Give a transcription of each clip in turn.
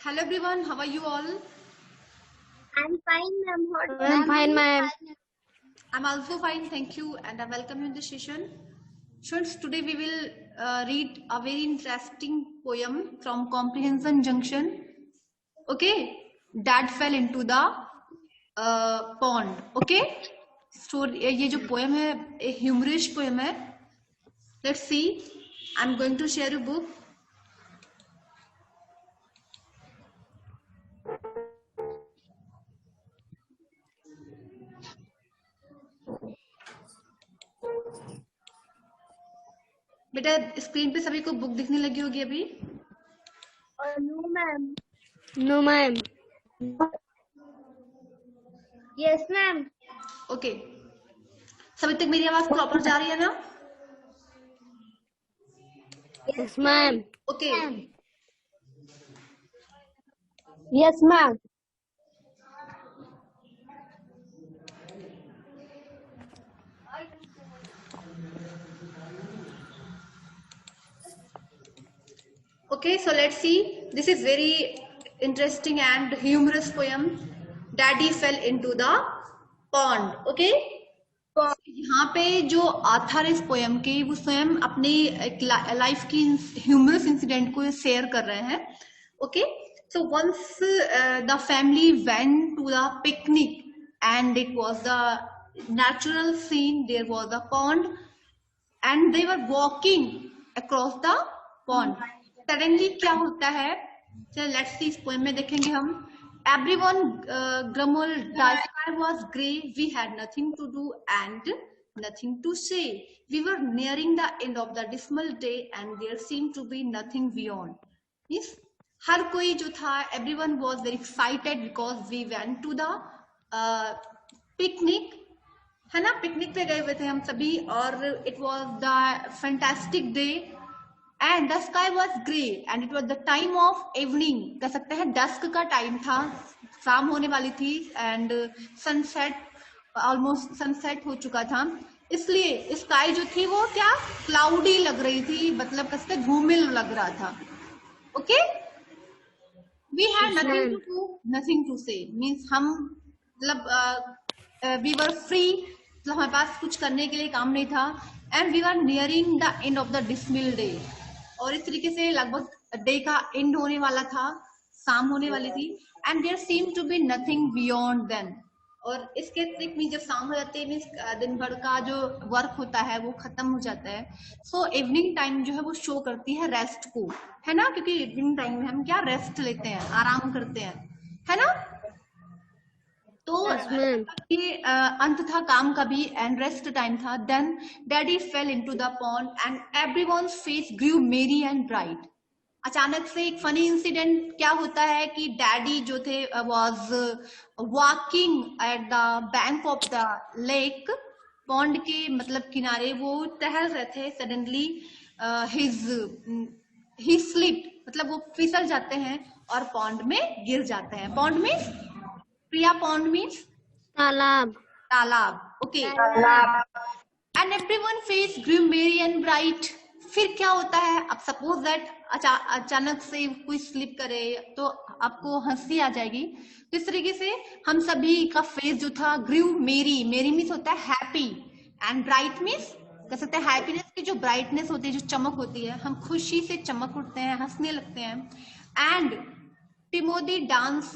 Hello everyone, how are you all? I'm fine, ma'am. I'm fine, ma'am. I'm also fine, thank you, and I welcome you in this session. Students, today we will read a very interesting poem from Comprehension Junction. Okay, Dad fell into the pond. Okay, story. ये जो poem है, a humorous poem है. Let's see. I'm going to share a book. बेटा screen पे सभी को book दिखने लगी होगी अभी. No, ma'am. No, ma'am. Yes, ma'am. Okay, सभी तक मेरी आवाज प्रॉपर जा रही है ना? Yes, ma'am. Okay, Yes, ma'am. okay, so let's see. This is very interesting and humorous poem. Daddy fell into the pond. Okay. यहाँ पे जो आथर इस पोयम के वो स्वयं अपने लाइफ की ह्यूमरस इंसिडेंट को शेयर कर रहे हैं. Okay, so once the family went to the picnic and it was the natural scene. There was a pond and they were walking across the pond. Suddenly क्या होता है, चलो let's see. इस poem में देखेंगे हम. Everyone grumbled. The sky was grey. We had nothing to do and nothing to say. We were nearing the end of the dismal day and there seemed to be nothing beyond. Yes, हर कोई जो था, everyone was very excited because we went to the picnic. है ना, picnic पे गए हुए थे हम सभी और it was the fantastic day. And the sky was grey and it was the time of evening. कह सकते हैं डस्क का टाइम था, शाम होने वाली थी एंड सनसेट, ऑलमोस्ट सनसेट हो चुका था. इसलिए स्काई जो थी वो क्या क्लाउडी लग रही थी, मतलब कह सकते धूमिल लग रहा था. Okay, we had nothing to do, nothing to say. Means हम मतलब वी वर फ्री, मतलब हमारे पास कुछ करने के लिए काम नहीं था. And we are nearing the end of the dismal day. और इस तरीके से लगभग डे का एंड होने वाला था, शाम होने वाली थी. And there seem to be nothing beyond then. और इसके अतिरिक्त में जब शाम हो जाती है मीन्स दिन भर का जो वर्क होता है वो खत्म हो जाता है. सो इवनिंग टाइम जो है वो शो करती है रेस्ट को, है ना, क्योंकि इवनिंग टाइम में हम क्या रेस्ट लेते हैं, आराम करते हैं, है ना. तो ये अंत था काम का भी एंड रेस्ट टाइम था. Then daddy fell into the pond and everyone's face grew merry and bright. अचानक से एक फनी इंसिडेंट क्या होता है कि डैडी जो थे was walking at the bank of the lake. Pond के मतलब किनारे वो टहल रहे थे. सडनली ही स्लिप, मतलब वो फिसल जाते हैं और पॉन्ड में गिर जाते हैं. पॉन्ड में प्रिया, पॉन्ड मीन्स तालाब. तालाब. Okay, and everyone face grew merry and bright. फिर क्या होता है, अब सपोज दैट अचानक से कोई स्लिप करे तो आपको हंसी आ जाएगी. तो इस तरीके से हम सभी का फेस जो था ग्रू मेरी, मेरी मीन्स होता है हैप्पी एंड ब्राइट मीन्स कह सकते हैं हैप्पीनेस की जो ब्राइटनेस होती है, जो चमक होती है, हम खुशी से चमक उठते हैं, हंसने लगते हैं. And Timothy dance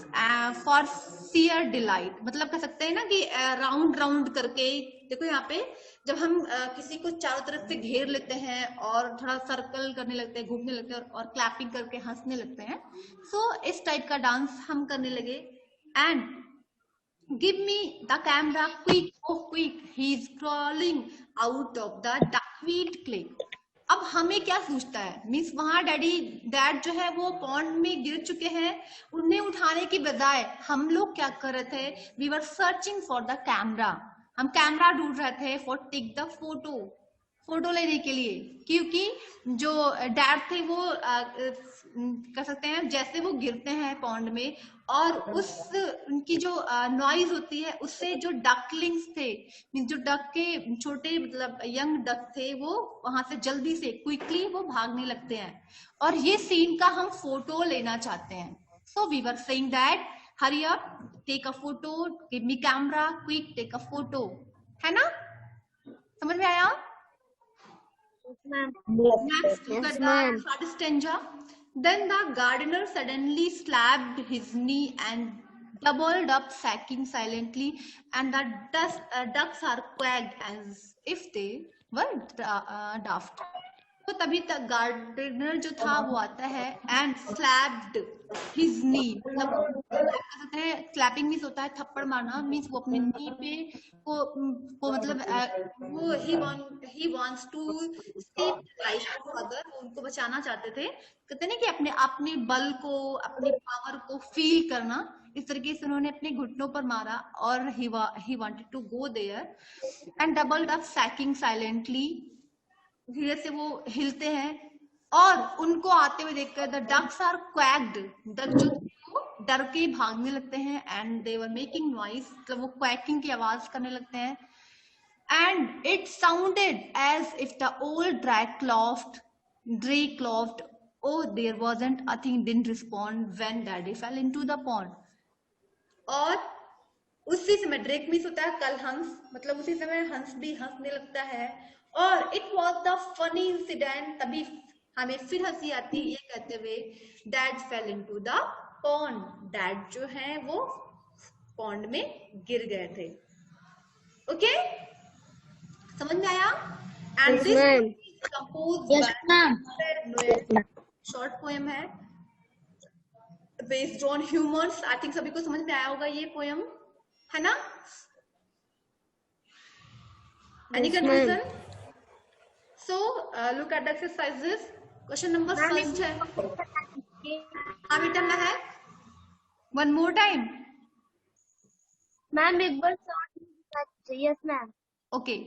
for sheer delight, मतलब कह सकते हैं ना कि राउंड राउंड करके. देखो यहाँ पे जब हम किसी को चारों तरफ से घेर लेते हैं और थोड़ा सर्कल करने लगते हैं, घूमने लगते हैं और क्लैपिंग करके हंसने लगते हैं. सो इस टाइप का डांस हम करने लगे. And give me the camera quick, oh quick, he is crawling out of the duckweed click. अब हमें क्या सोचता है, मीन्स वहां डैड जो है वो पॉन्ड में गिर चुके हैं. उन्हें उठाने की बजाय हम लोग क्या कर रहे थे, we were searching for the camera. हम कैमरा ढूंढ रहे थे for take the photo, photo लेने के लिए. क्योंकि जो डैड थे वो कह सकते हैं जैसे वो गिरते हैं पॉन्ड में और उस उनकी जो नॉइज होती है उससे जो डकलिंग्स थे, जो डक के छोटे मतलब यंग डक थे, वो वहां से जल्दी से क्विकली वो भागने लगते हैं. और ये सीन का हम फोटो लेना चाहते हैं. So we were saying that hurry up, take a photo, give me camera, quick take a photo, है ना? समझ में आया? Yes, ma'am. Next, look Yes, at ma'am. the third stanza. Then the gardener suddenly slapped his knee and doubled up, sacking silently, and the ducks are quacked as if they were daft. तो तभी तक gardener जो था वो आता है and slapped his नी, मतलब कहते हैं क्लैपिंग मीन्स होता है थप्पड़ मारना, मीन्स वो अपने नी पे को मतलब वो he wants to save life of other, वो उनको बचाना चाहते थे। कहते हैं ना कि अपने बल को, अपनी पावर को फील करना, इस तरीके से उन्होंने अपने घुटनों पर मारा और he wanted to go there and doubled up sacking silently, धीरे से वो हिलते हैं और उनको आते हुए देखकर the ducks are quacked, duck जो वो डर के भागने लगते हैं and they were making noise, मतलब वो क्वैकिंग की आवाज करने लगते हैं and it sounded as if the old drake laughed oh there wasn't a thing, didn't respond when daddy fell into the pond। और उसी समय ड्रेक मीन्स होता है कल हंस, मतलब उसी समय हंस भी हंसने लगता है और it was the funny incident, तभी हमें फिर हंसी आती है ये कहते हुए dad fell into the pond, dad जो है वो पॉन्ड में गिर गए थे। ओके, समझ में आया? And this composed short poem है based on humours. I think सभी को समझ में आया होगा ये पोएम, है ना? Any confusion? So look at the exercises. Question number first है, हाँ बेटा मैं है, one more time. Ma'am, एक बार yes, ma'am. Okay.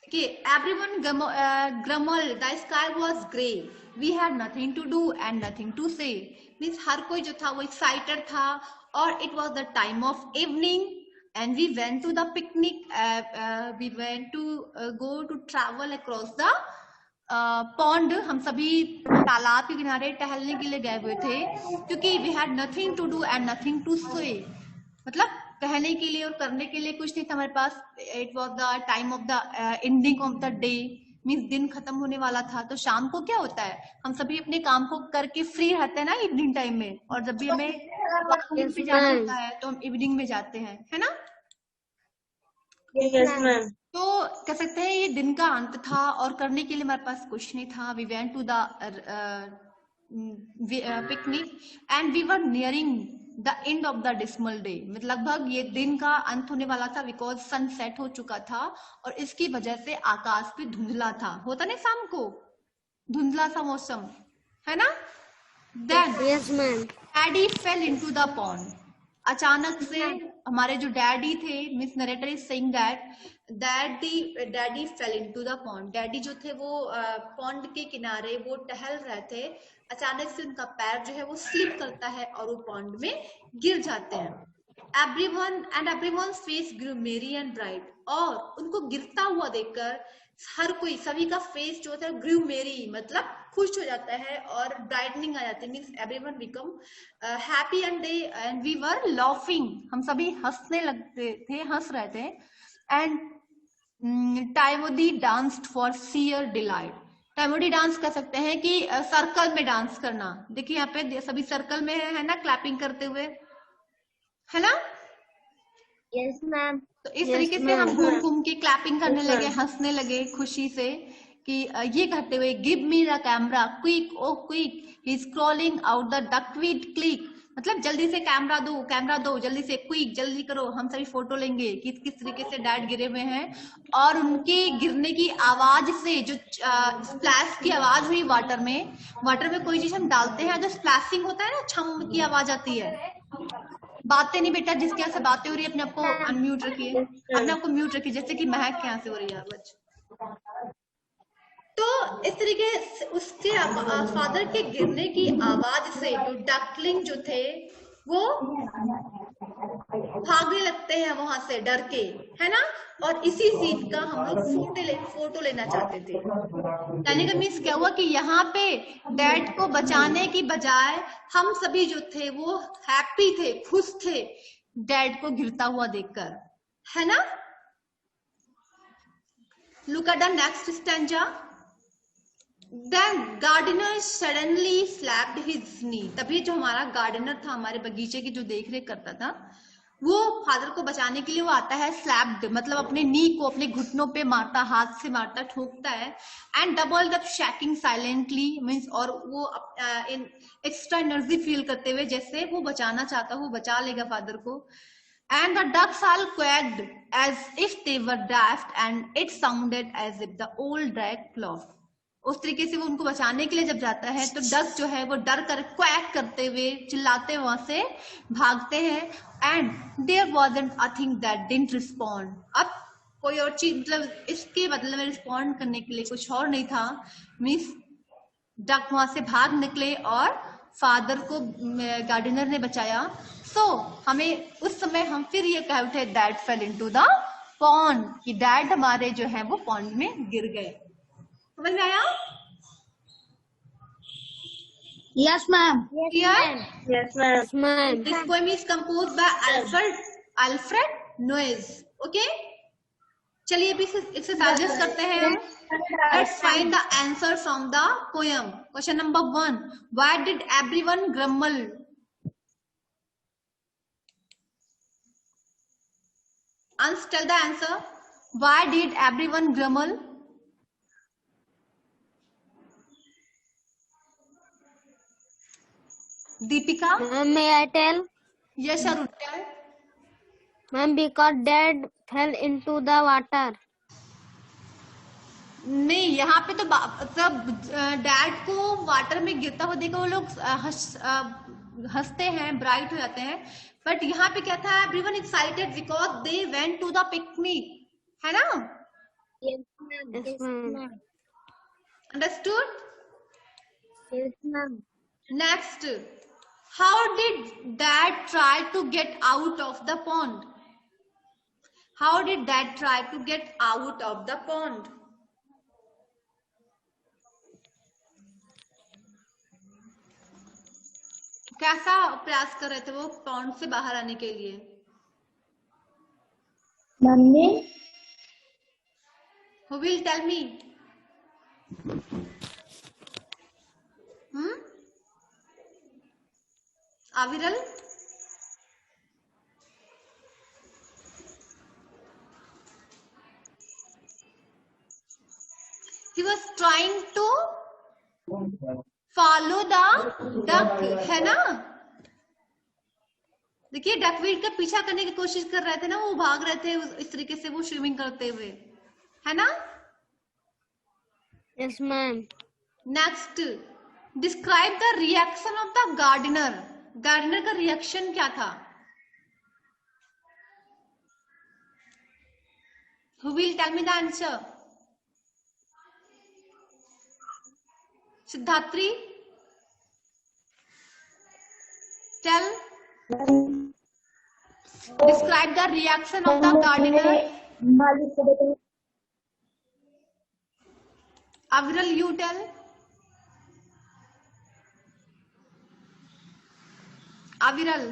Okay. Everyone grumbled. The sky was grey. We had nothing to do and nothing to say. Means हर कोई जो था वो excited था और it was the time of evening and we went to the picnic. We went to go to travel across the pond. हम सभी तालाब के किनारे टहलने के लिए गए हुए थे क्योंकि we had nothing to do and nothing to say. मतलब कहने के लिए और करने के लिए कुछ नहीं था हमारे पास। It was the time of the ending of the day, means दिन खत्म होने वाला था। तो शाम को क्या होता है, हम सभी अपने काम को करके फ्री रहते हैं ना इवनिंग टाइम में, और जब भी हमें पे जाना होता है तो हम इवनिंग में जाते हैं, है ना? Yes, ma'am. तो कह सकते हैं ये दिन का अंत था और करने के लिए हमारे पास कुछ नहीं था। We went to the picnic and we were nearing the end of the dismal day, मतलब लगभग ये दिन का अंत होने वाला था बिकॉज सनसेट हो चुका था और इसकी वजह से आकाश पे धुंधला था, होता नहीं शाम को धुंधला सा मौसम, है ना? Then Yes, ma'am. Daddy fell into the pond, अचानक से हमारे जो डैडी थे, miss narrator is saying that daddy fell into the pond, daddy जो थे वो पॉन्ड के किनारे वो टहल रहे थे, अचानक से उनका पैर जो है वो स्लिप करता है और वो पॉन्ड में गिर जाते हैं। everyone's face grew merry and bright, और उनको गिरता हुआ देखकर हर कोई, सभी का फेस जो होता है ग्रू मेरी मतलब खुश हो जाता है और ब्राइटनिंग आ जाती है, means everyone become happy and we were laughing, हम सभी हंसने लगते थे, हंस रहे थे। And Timothy danced for sheer delight, Timothy dance कर सकते हैं कि सर्कल में डांस करना, देखिए यहाँ पे सभी सर्कल में है ना, क्लैपिंग करते हुए, है ना? Yes, ma'am. तो इस तरीके से हम घूम घूम के क्लैपिंग करने लगे, हंसने लगे खुशी से कि ये कहते हुए give me the camera quick oh quick he is crawling out the duckweed click, मतलब जल्दी से कैमरा दो जल्दी से, क्विक जल्दी करो, हम सभी फोटो लेंगे कि किस तरीके से डैड गिरे हुए हैं। और उनके गिरने की आवाज से जो स्प्लैश की आवाज हुई वाटर में कोई चीज हम डालते हैं जो स्प्लैशिंग होता है ना, छम की आवाज आती है। बातें नहीं बेटा, जिसके यहाँ से बातें हो रही है अपने आपको अनम्यूट रखिए, अपने आपको म्यूट रखिए, जैसे कि महक के यहाँ से हो रही है आवाज। तो इस तरीके से उसके फादर के गिरने की आवाज से जो डकलिंग जो थे वो भागने लगते हैं वहां से डर के, है ना। और इसी सीन का हम लोग फोटो लेना चाहते थे। कहने का मीन्स क्या हुआ कि यहाँ पे डैड को बचाने की बजाय हम सभी जो थे वो हैप्पी थे, खुश थे डैड को गिरता हुआ देखकर, है ना। Look at the next stanza. Then gardener suddenly slapped his knee. तभी जो हमारा गार्डनर था, हमारे बगीचे की जो देख रेख करता था, वो फादर को बचाने के लिए वो आता है, स्लैप्ड मतलब अपने नी को अपने घुटनों पे मारता, हाथ से मारता, ठोकता है। And double the shaking silently means, और वो इन एक्स्ट्रा एनर्जी फील करते हुए जैसे वो बचाना चाहता, वो बचा लेगा फादर को। And the ducks all quacked as if they were daft, and it sounded as if the old duck laughed. उस तरीके से वो उनको बचाने के लिए जब जाता है तो डक जो है वो डर कर क्वैक करते हुए चिल्लाते हुए वहां से भागते हैं। And there wasn't a thing that didn't respond. अब कोई और चीज मतलब इसके बदले में रिस्पॉन्ड करने के लिए कुछ और नहीं था। मीन्स डक वहां से भाग निकले और फादर को गार्डनर ने बचाया। सो हमें उस समय हम फिर ये कह उठे dad fell into the pond, कि डैड हमारे जो है वो पॉन्ड में गिर गए। समझ में आया? Yes, ma'am. Clear? Yes, ma'am. Yes, ma'am. This poem is composed by Alfred Noyes. Okay? चलिए अभी एक्सरसाइजेस करते हैं हम। Let's find the answer from the poem. Question number 1. Why did everyone grumble? Ans, tell the answer. Why did everyone grumble? Deepika? Ma'am, may I tell? Yes, Arun, tell. Ma'am, because dad fell into the water. नहीं, यहाँ पे तो मतलब dad को water में गिरता हुआ देखा वो लोग हंसते हैं, ब्राइट हो जाते हैं। बट यहाँ पे क्या था, everyone excited because they went to the picnic, है ना। Yes, ma'am. Yes, ma'am. Understood? Yes, ma'am. Next, how did dad try to get out of the pond? How did dad try to get out of the pond? कैसा प्रयास कर रहे थे वो pond से बाहर आने के लिए? Mummy. Who will tell me? Aviral? He was trying to follow the duck, है ना। देखिए डकवीड का पीछा करने की कोशिश कर रहे थे ना, वो भाग रहे थे इस तरीके से वो स्विमिंग करते हुए, है ना। Yes, ma'am. Next, describe the reaction of the gardener. Gardener का रिएक्शन क्या था? Who will tell me the answer? Siddhatri, tell. Describe the reaction of the gardener. Aviral, you tell. Aviral.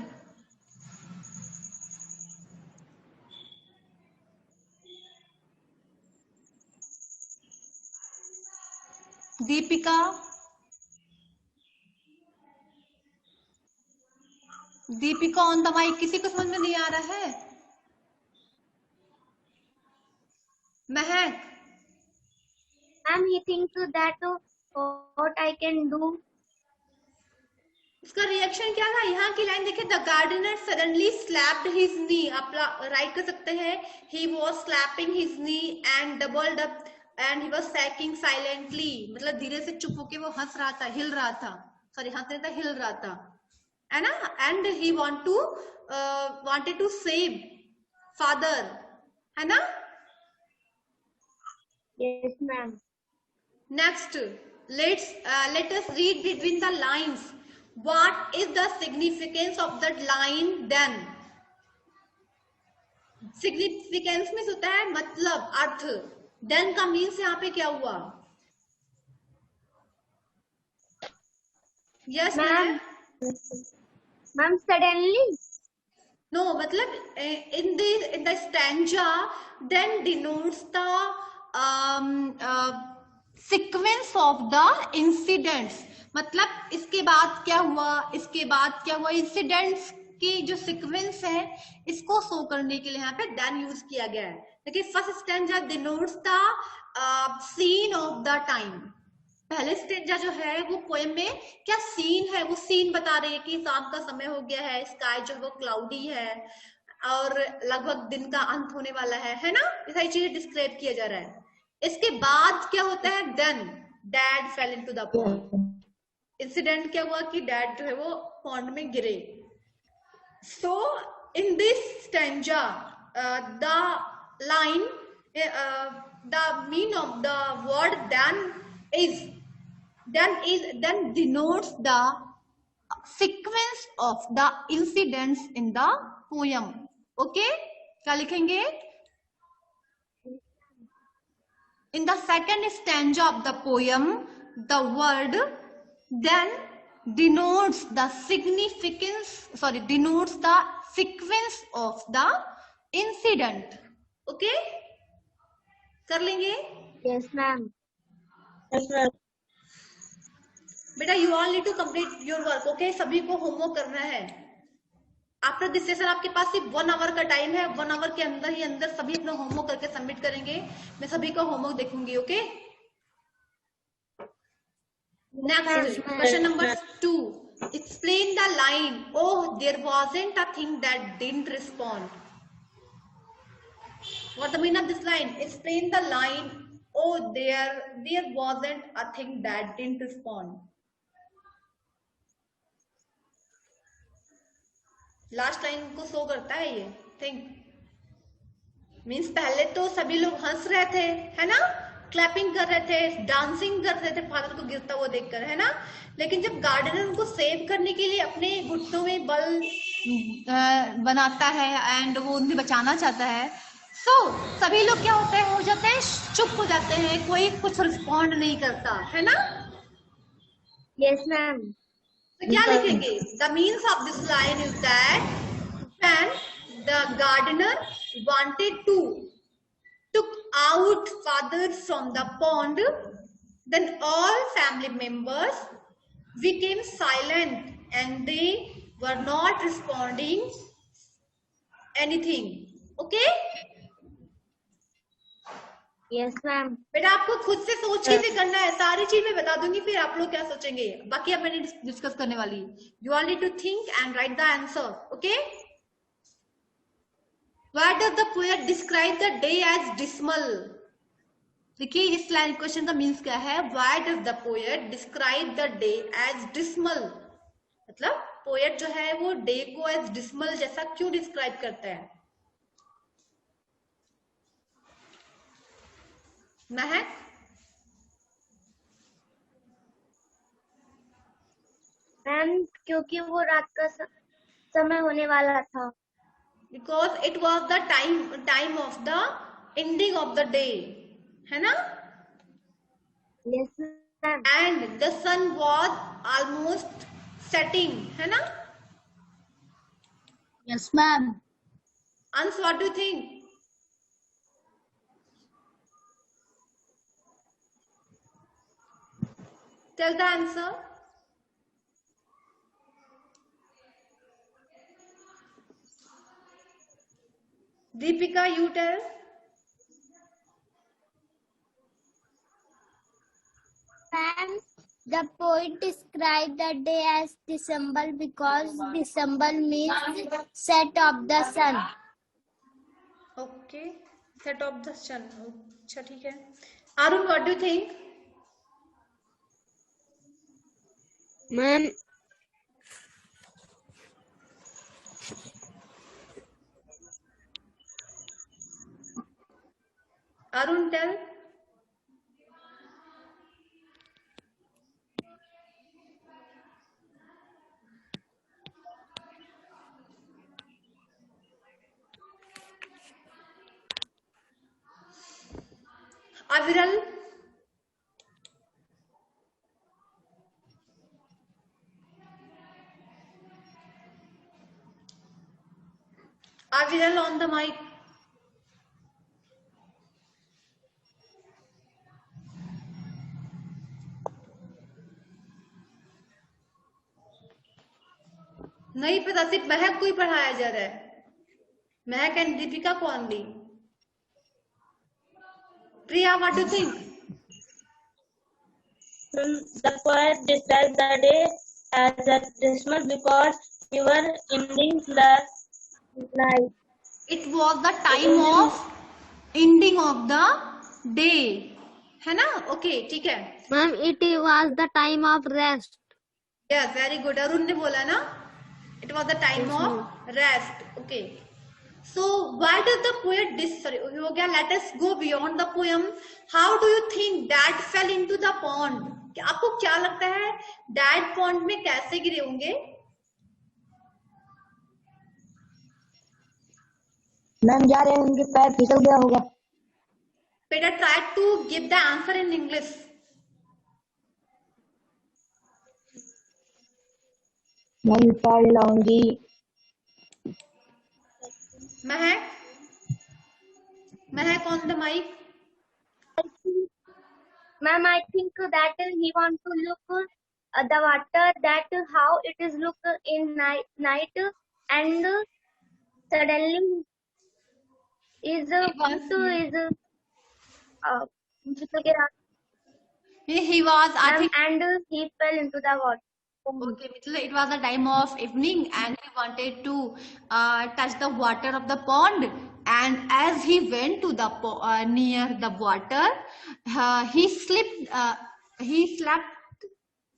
Deepika, Deepika on the mic. किसी को समझ में नहीं आ रहा है? महक, And he thinks that what I can do. इसका रिएक्शन क्या था? यहाँ की लाइन देखिए, the gardener suddenly slapped his knee. आप राइट कर सकते हैं, he was slapping his knee and doubled up and he was shaking silently, मतलब धीरे से चुप होके वो हंस रहा था, हिल रहा था, सॉरी हंस नहीं था, हिल रहा था, है ना। And he wanted to save father, है ना। Yes, ma'am. Next, let us read between the lines. What is the significance of that line then? Significance means होता है मतलब, अर्थ। देन का मीन्स यहाँ पे क्या हुआ? Yes ma'am. Ma'am suddenly. No मतलब in the stanza then denotes the sequence of the incidents। मतलब इसके बाद क्या हुआ, इसके बाद क्या हुआ, इंसिडेंट्स की जो सीक्वेंस है इसको शो करने के लिए यहाँ पे देन यूज किया गया है। देखिए first stanza denotes the scene of the time. पहले स्टेंजा जो है वो पोएम में क्या सीन है, वो सीन बता रही है कि शाम का समय हो गया है, स्काई जो वो क्लाउडी है और लगभग दिन का अंत होने वाला है ना, ये सारी चीजें डिस्क्राइब किया जा रहा है। इसके बाद क्या होता है, then dad fell into the pond. Incident क्या हुआ कि डैड जो है वो पॉन्ड में गिरे। So in this stanza the line, the meaning of the word then denotes the sequence of the incidents in the poem। okay, क्या लिखेंगे? In the second stanza of the poem the word then denotes the sequence of the incident। okay, कर लेंगे? Yes ma'am. बेटा you all need to complete your work. Okay, सभी को homework करना है। After this session आपके पास सिर्फ 1 our का टाइम है। 1 आवर के अंदर ही अंदर सभी अपना होमवर्क करके सबमिट करेंगे। मैं सभी का होमवर्क देखूंगी। Okay, next question number 2। Explain the line oh there wasn't a thing that didn't respond. What the meaning of this line? Explain the line. Oh, there wasn't a thing that didn't respond. Last line को show करता है ये think. Means पहले तो सभी लोग हंस रहे थे, है ना, क्लैपिंग कर रहे थे, डांसिंग कर रहे थे फादर को गिरता हुआ देखकर, है ना। लेकिन जब गार्डनर उनको सेव करने के लिए अपने घुटनों में बल बनाता है एंड वो उन्हें बचाना चाहता है, सभी लोग क्या होते हैं, हो जाते हैं, चुप हो जाते हैं, कोई कुछ रिस्पॉन्ड नहीं करता, है ना। Yes ma'am. तो क्या लिखेंगे? The means of this line is that when the gardener wanted to took out father from the pond, then all family members became silent and they were not responding anything। okay, yes ma'am. बेटा आपको खुद से सोच के करना है, सारी चीज मैं बता दूंगी, फिर आप लोग क्या सोचेंगे बाकी अब मैंने डिस्कस करने वाली। You all need to think and write the answer. Okay, Why does the poet describe the day as dismal? देखिए इस लाइन क्वेश्चन का मीन्स क्या है। Why does the poet describe the day as dismal? मतलब poet जो है वो day को एज डिसमल जैसा क्यों डिस्क्राइब करता है? महक, मैम क्योंकि वो रात का समय होने वाला था। because it was the time of the ending of the day, है ना। Yes ma'am. and the sun was almost setting, है ना। Yes, ma'am. Ans, what do you think? Tell the answer. Deepika, you tell. Ma'am, the poet described the day as December because December means set of the sun. Okay, set of the sun. अच्छा ठीक है। Arun, what do you think? Ma'am, Arun, tell. Aviral, Aviral on the mic. नहीं पता, सिर्फ महक को ही पढ़ाया जा रहा है, महक एंड दीपिका को only. Priya, what do you think? The poet describes the day as a Christmas because we were ending the night. It was the time of ending of the day, है ना? Okay, ठीक है. Ma'am, it was the time of rest. Yeah, very good. Arun ने बोला ना, it was the time of rest. Okay. So why does the poet sorry, हो गया. Let us go beyond the poem. How do you think dad fell into the pond? आपको क्या लगता है dad pond में कैसे गिरे होंगे? मैम जा रहे हैं, उनके पैर फिसल गया होगा. Peter, try to give the answer in English. Ma'am fell along the. Mahak on the mic. Ma'am, I think that he want to look the water, that how it is look in night, and suddenly is He was, I think, and he fell into the water. okay, it was the time of evening and he wanted to touch the water of the pond, and as he went to the near the water, he slept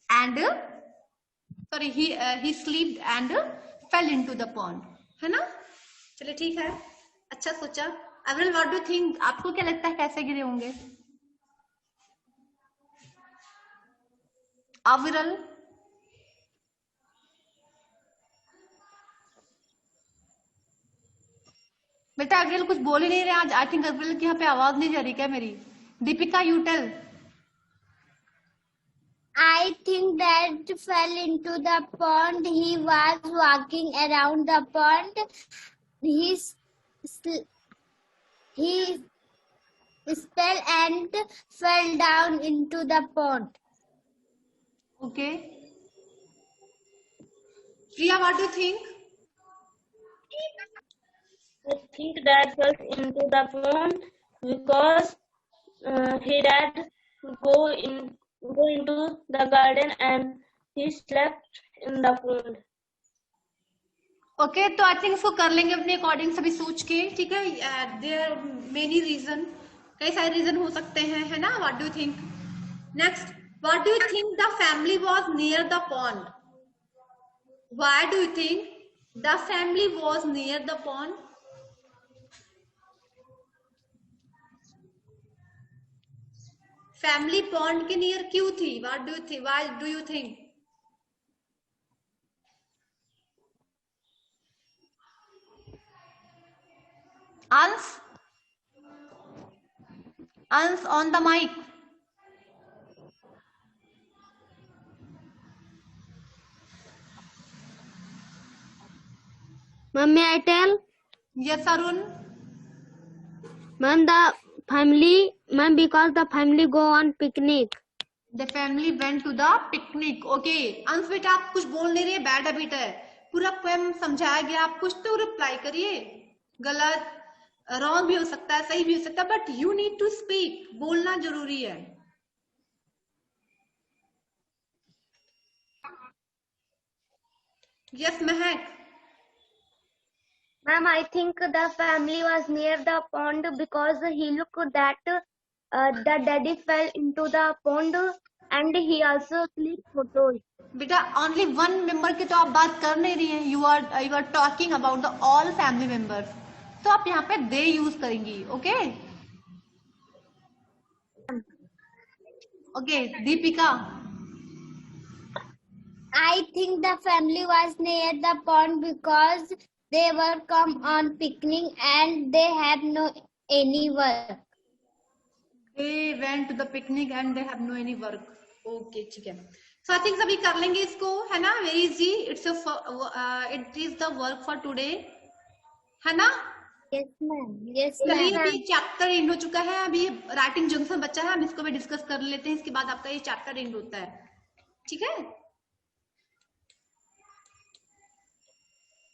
and sorry, he slept and fell into the pond, है ना? चलिए ठीक है, अच्छा सोचा. Avril, what do you think? आपको क्या लगता है कैसे गिरे होंगे? Avril, बेटा अग्रिल कुछ बोल ही नहीं रहे आज. आई थिंक अग्रिल की यहाँ पे आवाज नहीं जा रही क्या मेरी? Deepika, you tell. I think that fell into the pond. He was walking around the pond. He fell and fell down into the pond. Okay. Priya, what do you think? I think Dad fell into the pond because he dad go into the garden and he slept in the pond. Okay, तो I think इसको कर लेंगे अपने according सभी सोच के, ठीक है. देयर मेनी रीजन, कई सारे रीजन हो सकते हैं, है ना? What do you think? Next, what do you think the family was near the pond? Why do you think the family was near the pond? Family pond के near क्यों थी? What do you think? Why do you think? Ans on the mic. Ma'am, may I tell? Yes, Arun. Ma'am, because the family go on picnic. The family went to the picnic. Okay. अंश बेटा आप कुछ बोल नहीं रहे, bad habit है. पूरा poem समझाया गया, आप कुछ तो रिप्लाई करिए. गलत, रॉन्ग भी हो सकता है, सही भी हो सकता है, but you need to speak. बोलना जरूरी है. Yes, Mahak. Ma'am, I think the family was near the pond because he looked that the daddy fell into the pond and he also clicked photos. बेटा only one member की तो आप बात कर नहीं रही हैं. You are talking about the all family members. तो आप यहाँ पे दे यूज करेंगी. Okay okay. Deepika, I think the family was near the pond because they were come on picnic and they have no any work. They went to the picnic and they have no any work. Okay, ठीक है. So I think सभी कर लेंगे इसको, है ना? Very easy. It is the work for today, है ना? Yes, ma'am. Yes, चलिए ma'am. अभी चैप्टर एंड हो चुका है. अभी राइटिंग जंक्शन बच्चा है, हम इसको भी डिस्कस कर लेते हैं. इसके बाद आपका ये चैप्टर एंड होता है. ठीक है?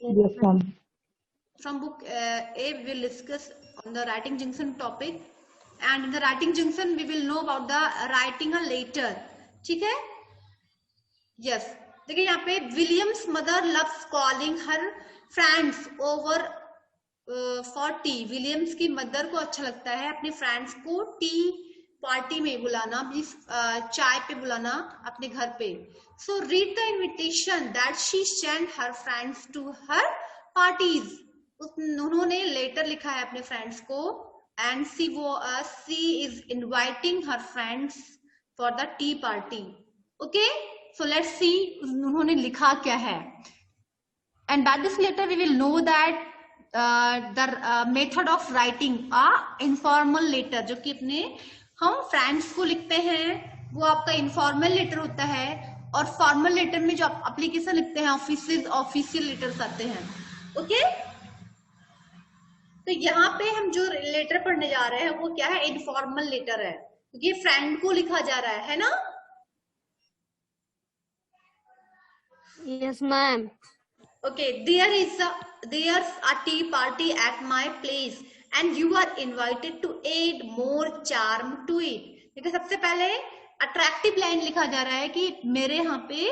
Yes, ma'am. From book A, we will discuss on the writing junction topic, and in the writing junction we will know about the writing a letter. ठीक है? Yes. देखिए यहाँ पे Williams mother loves calling her friends over for T. Williams की mother को अच्छा लगता है अपने फ्रेंड्स को टी पार्टी में बुलाना, चाय पे बुलाना अपने घर पे. So read the invitation that she send her friends to her parties. उन्होंने लेटर लिखा है अपने फ्रेंड्स को, and she is inviting her friends for the tea party. Okay, so let's see उन्होंने लिखा क्या है. And by this letter we will know that the method of writing a informal letter, जो कि अपने हम फ्रेंड्स को लिखते हैं वो आपका इनफॉर्मल लेटर होता है. और फॉर्मल लेटर में जो आप एप्लीकेशन लिखते हैं ऑफिशियल लेटर्स आते हैं. ओके, तो यहाँ पे हम जो लेटर पढ़ने जा रहे हैं वो क्या है? इनफॉर्मल लेटर है, क्योंकि ये फ्रेंड को लिखा जा रहा है ना? Yes, ma'am. Okay, there's a tea party at my place and you are invited to add more charm to it. देखिए सबसे पहले अट्रैक्टिव लाइन लिखा जा रहा है कि मेरे यहाँ पे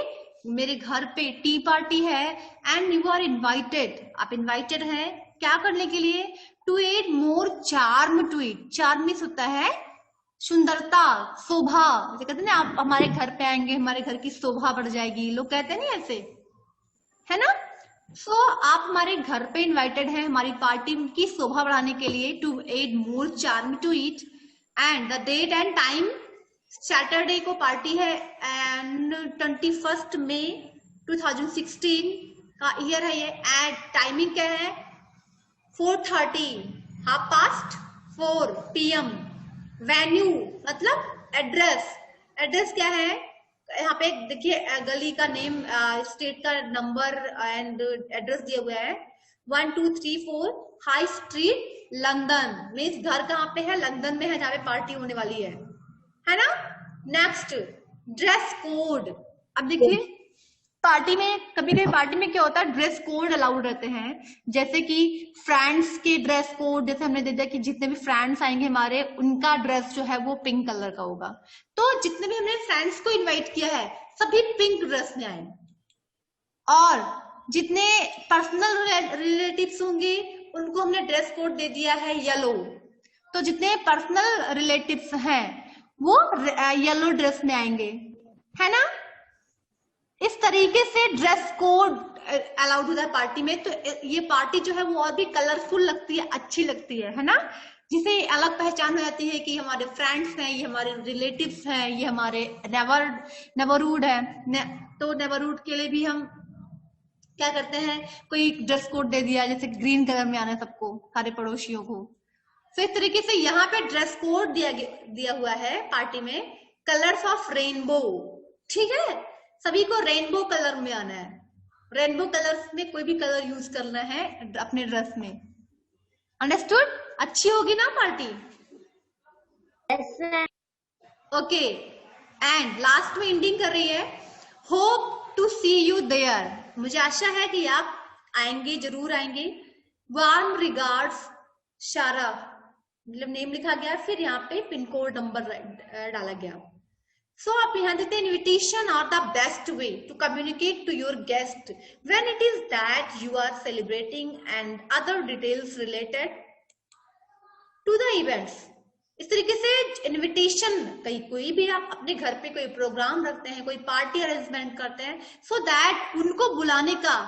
मेरे घर पे टी पार्टी है एंड यू आर इनवाइटेड. आप इनवाइटेड हैं क्या करने के लिए? To add more charm to it. Charm means होता है सुंदरता, शोभा. जैसे कहते हैं ना, आप हमारे घर पे आएंगे हमारे घर की शोभा बढ़ जाएगी, लोग कहते हैं नहीं ऐसे, है ना? सो आप हमारे घर पे इनवाइटेड हैं हमारी पार्टी की शोभा बढ़ाने के लिए. To add more charm to it and the date and time. Saturday को पार्टी है एंड 21 मई 2016 का ईयर है ये. एंड टाइमिंग क्या है? 4:30, 4:30 PM. वेन्यू मतलब एड्रेस. एड्रेस क्या है? यहाँ पे देखिए गली का नेम, स्टेट का नंबर एंड एड्रेस दिया हुआ है. 1234 हाई स्ट्रीट लंदन. मीन्स घर कहाँ पे है? लंदन में है जहाँ पे पार्टी होने वाली है ना? Next, dress code. अब देखिए पार्टी में कभी कभी पार्टी में क्या होता है? ड्रेस कोड अलाउड रहते हैं. जैसे कि फ्रेंड्स के ड्रेस कोड, जैसे हमने दे दिया कि जितने भी फ्रेंड्स आएंगे हमारे उनका ड्रेस जो है वो पिंक कलर का होगा. तो जितने भी हमने फ्रेंड्स को इनवाइट किया है सभी पिंक ड्रेस में आए. और जितने पर्सनल रिलेटिव्स होंगे उनको हमने ड्रेस कोड दे दिया है येलो. तो जितने पर्सनल रिलेटिव्स हैं वो येलो ड्रेस में आएंगे, है ना? इस तरीके से ड्रेस कोड अलाउड होता है पार्टी में. तो ये पार्टी जो है वो और भी कलरफुल लगती है, अच्छी लगती है ना? जिसे अलग पहचान हो जाती है कि हमारे फ्रेंड्स हैं, ये हमारे रिलेटिव्स हैं, ये हमारे नेबरहुड है. तो नेबरहुड के लिए भी हम क्या करते हैं? कोई ड्रेस कोड दे दिया, जैसे ग्रीन कलर में आना है सबको, सारे पड़ोसियों को. तो इस तरीके से यहाँ पे ड्रेस कोड दिया हुआ है पार्टी में. Colours of rainbow. ठीक है, सभी को रेनबो कलर में आना है. रेनबो कलर्स में कोई भी कलर यूज करना है अपने ड्रेस में. अंडरस्टूड? अच्छी होगी ना पार्टी? ओके, एंड लास्ट में एंडिंग कर रही है. Hope to see you there. मुझे आशा है कि आप आएंगे, जरूर आएंगे. वार्म रिगार्ड्स शारा. मतलब नेम लिखा गया, फिर यहाँ पे पिन कोड नंबर डाला गया. सो आप यहाँ देते हैं invitation are the best way to communicate to your guest when it is that you are celebrating and other details related to the events. इस तरीके से इन्विटेशन, कहीं कोई भी आप अपने घर पे कोई प्रोग्राम रखते हैं, कोई पार्टी अरेंजमेंट करते हैं, सो दैट उनको बुलाने का,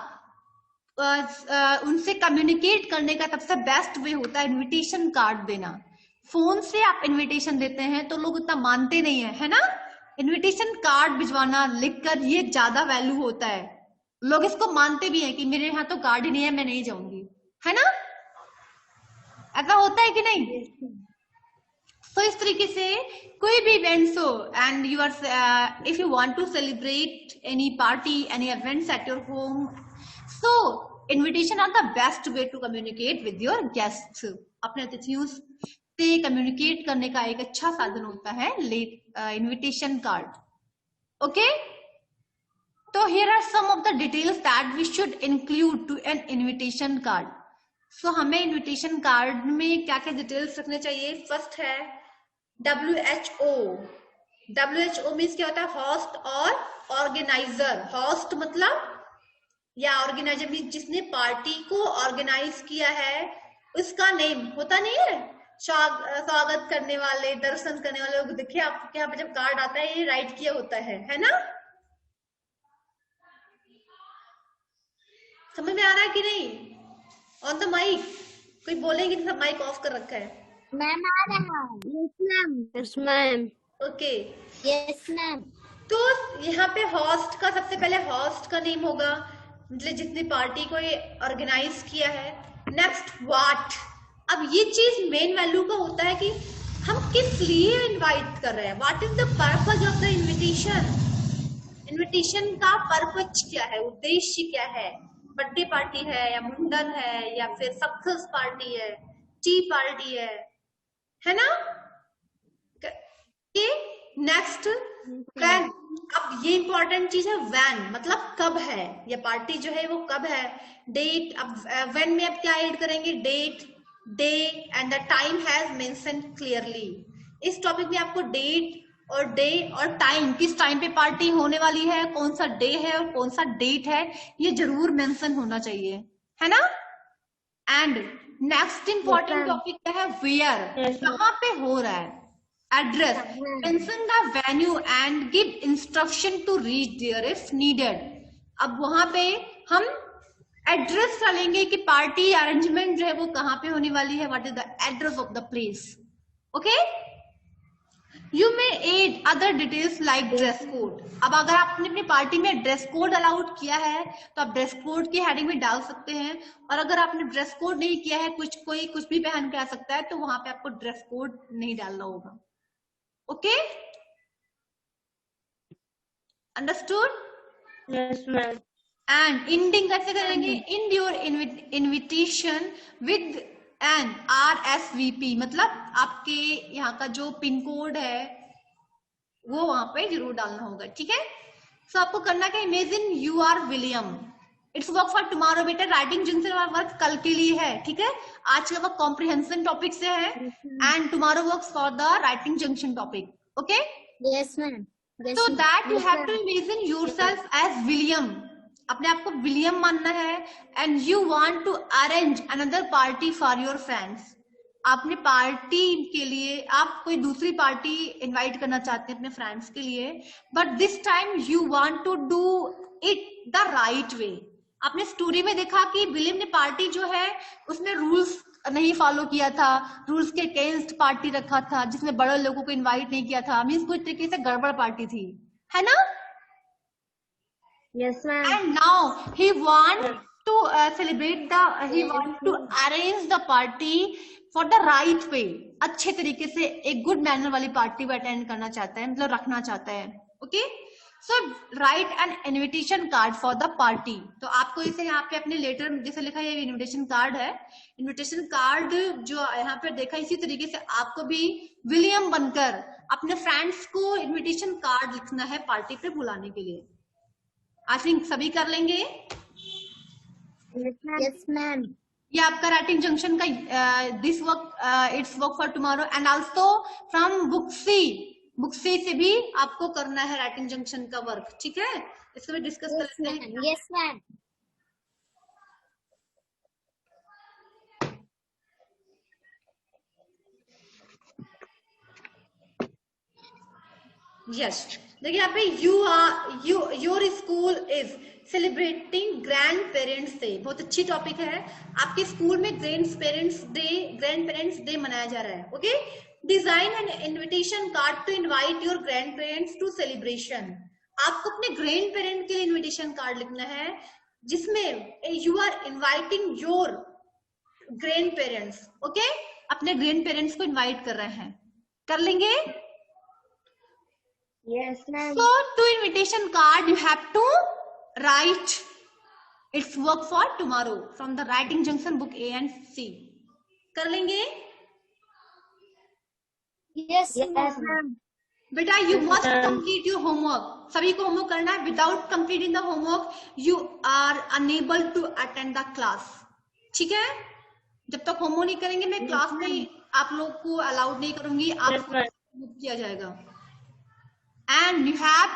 उनसे कम्युनिकेट करने का सबसे बेस्ट वे होता है इन्विटेशन कार्ड देना. फोन से आप इन्विटेशन देते हैं तो लोग उतना मानते नहीं है ना? इन्विटेशन कार्ड भिजवाना लिखकर, ये ज्यादा वैल्यू होता है. लोग इसको मानते भी हैं कि मेरे यहाँ तो कार्ड ही नहीं है, मैं नहीं जाऊंगी, है ना? ऐसा होता है कि नहीं? तो इस तरीके से कोई भी इवेंट्स हो and you are if you want to celebrate any party any events at your home, so invitation are the best way to communicate with your guests. अपने अतिथियों से कम्युनिकेट करने का एक अच्छा साधन होता है इन्विटेशन कार्ड। ओके, तो here are some of the details that we should include to an invitation card. So हमें invitation card में क्या क्या डिटेल्स रखने चाहिए? फर्स्ट है WHO। WHO मीन्स क्या होता है? होस्ट और ऑर्गेनाइजर। होस्ट मतलब या ऑर्गेनाइजर मीन्स जिसने पार्टी को ऑर्गेनाइज किया है, उसका नेम होता नहीं है। स्वागत करने वाले, दर्शन करने वाले लोग, देखिए आपके यहाँ पे जब कार्ड आता है ये राइट किया होता है ना? समझ में आ रहा है कि नहीं? ऑन द माइक कोई बोलेंगे तो सब माइक ऑफ कर रखा है। मैम आ रहा है। Yes ma'am. Yes, ma'am. Okay, yes ma'am. तो यहाँ पे होस्ट का सबसे पहले होस्ट का नेम होगा, मतलब जितनी पार्टी को ये ऑर्गेनाइज किया है। Next what. अब ये चीज मेन वैल्यू का होता है कि हम किस लिए इनवाइट कर रहे हैं। What is the purpose of the invitation. Invitation का पर्पज क्या है, उद्देश्य क्या है? बर्थडे पार्टी है या मुंडन है या फिर सक्सेस पार्टी है, टी पार्टी है ना? Next when. अब ये इंपॉर्टेंट चीज है, व्हेन मतलब कब है ये पार्टी जो है वो कब है। डेट, अब व्हेन में अब क्या ऐड करेंगे? Date, day and the time has mentioned clearly. इस टॉपिक में आपको डेट और डे और टाइम, किस टाइम पे पार्टी होने वाली है, कौन सा डे है और कौन सा डेट है, ये जरूर मेंशन होना चाहिए, है ना? एंड नेक्स्ट इंपॉर्टेंट टॉपिक क्या है? वेयर, कहाँ पे हो रहा है। Address, mention the venue and give instruction to reach there if needed. अब वहां पे हम एड्रेस डालेंगे कि पार्टी अरेंजमेंट जो है वो कहाँ पे होने वाली है। What is the address of the place. Okay, you may add other details like dress code. अब अगर आपने अपनी पार्टी में ड्रेस कोड अलाउड किया है तो आप ड्रेस कोड की हेडिंग में डाल सकते हैं, और अगर आपने ड्रेस कोड नहीं किया है, कोई कुछ भी पहन के आ सकता है, तो वहां पे आपको ड्रेस कोड नहीं डालना होगा। Okay, understood? Yes, ma'am. And ending कैसे करेंगे? In your invitation with an RSVP, मतलब आपके यहाँ का जो पिन कोड है वो वहां पे जरूर डालना होगा। ठीक है, सो आपको करना क्या? Imagine you are William, it's work for tomorrow. बेटा राइटिंग जंक्शन वर्क कल के लिए है, ठीक है? आज का वर्क कॉम्प्रिहेंशन टॉपिक से है and tomorrow works for the writing junction topic. Okay, yes ma'am. so that you have to imagine yourself as William, अपने आप को विलियम मानना है, and you want to arrange another party for your friends। आपने party के लिए आप कोई दूसरी पार्टी इनवाइट करना चाहते हैं अपने फ्रेंड्स के लिए, but this time you want to do it the right way. आपने स्टोरी में देखा कि विलियम ने पार्टी जो है उसमें रूल्स नहीं फॉलो किया था, रूल्स के अगेंस्ट पार्टी रखा था, जिसमें बड़े लोगों को इनवाइट नहीं किया था, मीन्स कुछ तरीके से गड़बड़ पार्टी थी, है ना? Yes, ma'am. And now he want to celebrate he want to arrange the party for the right way। अच्छे तरीके से एक गुड मैनर वाली पार्टी को अटेंड करना चाहता है, मतलब रखना चाहता है। Okay, so right N invitation card for the party. तो आपको इसे यहाँ पे अपने लेटर जैसे लिखा है, ये इन्विटेशन कार्ड है। इन्विटेशन कार्ड जो यहाँ पे देखा, इसी तरीके से आपको भी विलियम बनकर अपने फ्रेंड्स को इन्विटेशन कार्ड लिखना है पार्टी पे बुलाने के लिए। आई थिंक सभी कर लेंगे। Yes ma'am. ये आपका राइटिंग जंक्शन का this work it's work for tomorrow and also from बुक्सी से भी आपको करना है राइटिंग जंक्शन का वर्क। ठीक है, इसको भी डिस्कस कर लेते हैं। Yes ma'am. यस, देखिए यहाँ पे your school is celebrating grand parents day. बहुत अच्छी टॉपिक है। आपके स्कूल में ग्रैंड पेरेंट्स डे मनाया जा रहा है। Okay, design an invitation card to invite your grandparents to celebration. आपको अपने ग्रैंड पेरेंट के लिए इन्विटेशन कार्ड लिखना है, जिसमें you are inviting your grandparents. Okay, अपने ग्रैंड पेरेंट्स को इनवाइट कर रहे हैं। कर लेंगे? Yes, ma'am. So to invitation card you have to write its work for tomorrow from the writing junction book A and C. कर लेंगे? Yes, Yes, ma'am. ma'am. बेटा you Yes, must ma'am. complete your homework. सभी को homework करना है. Without completing the homework you are unable to attend the class. ठीक है? जब तक होमवर्क नहीं करेंगे मैं क्लास में आप लोग को अलाउड नहीं करूंगी. Yes, आपको ma'am. move किया जाएगा. And you have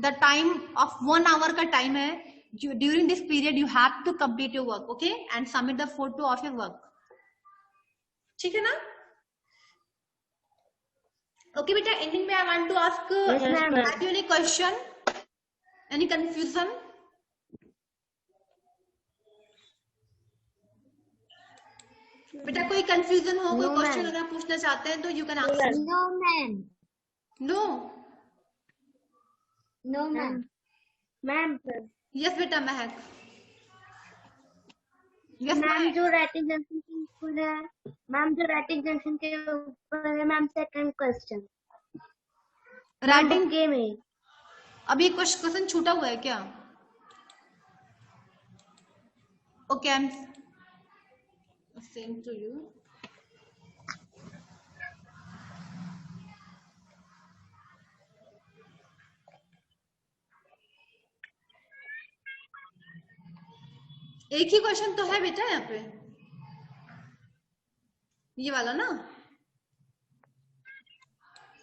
the time of 1 hour का टाइम है. During this period you have to complete your work, okay, and submit the photo of your work. ठीक है ना? Okay बेटा, ending में I want to ask, Yes, ma'am. have you any question, any confusion? बेटा कोई confusion हो, कोई No, question ma'am. अगर आप पूछना चाहते हैं तो you can ask. Yes. No, ma'am. No? No, ma'am. Ma'am, Yes बेटा महक. Yes मैम महक. जो राइटिंग जंक्शन के ऊपर है, मैम जो राइटिंग जंक्शन के ऊपर है, ma'am second question Writing game है. अभी क्वेश्चन छूटा हुआ है क्या? Okay, I'm same to you. एक ही क्वेश्चन तो है बेटा यहाँ पे, ये वाला ना.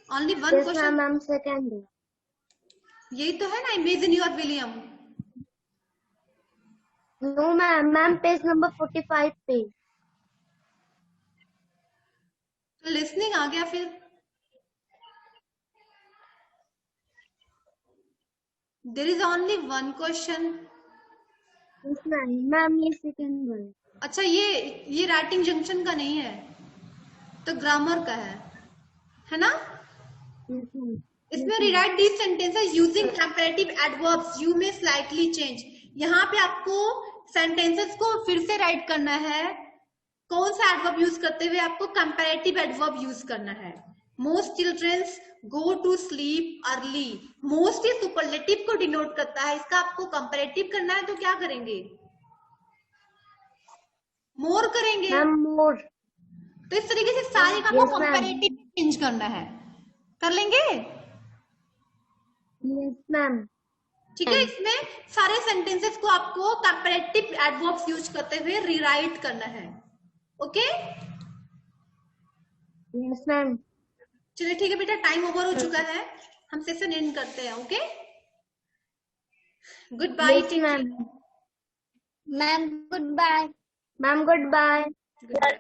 Only one Yes, question. Ma'am second है. यही तो है ना, imagine you are William. No ma'am page number 45 पे. तो लिसनिंग आ गया फिर. There is only one question. Ma'am ये सेकंड है. अच्छा ये राइटिंग जंक्शन का नहीं है, तो ग्रामर का है ना? इसमें rewrite these sentences using comparative adverbs you may slightly change. यहाँ पे आपको सेंटेंसेस को फिर से राइट करना है. कौन सा एडवर्ब यूज करते हुए? आपको कंपैरेटिव एडवर्ब यूज करना है. Most childrens go to sleep early. Most ये सुपरलेटिव को डिनोट करता है, इसका आपको कंपैरेटिव करना है तो क्या करेंगे? मोर करेंगे. मैम मोर. तो इस तरीके से सारे का आपको Yes, ma'am. कंपैरेटिव चेंज करना है. कर लेंगे? Yes ma'am. ठीक है. इसमें सारे सेंटेंसेस को आपको कंपैरेटिव एडवर्ब्स यूज करते हुए रीराइट करना है. Okay yes ma'am. चलिए ठीक है बेटा, टाइम ओवर हो चुका है, हम सेशन एंड करते हैं. Okay, goodbye. Yes ma'am. Ma'am, goodbye. Ma'am goodbye. Good bye.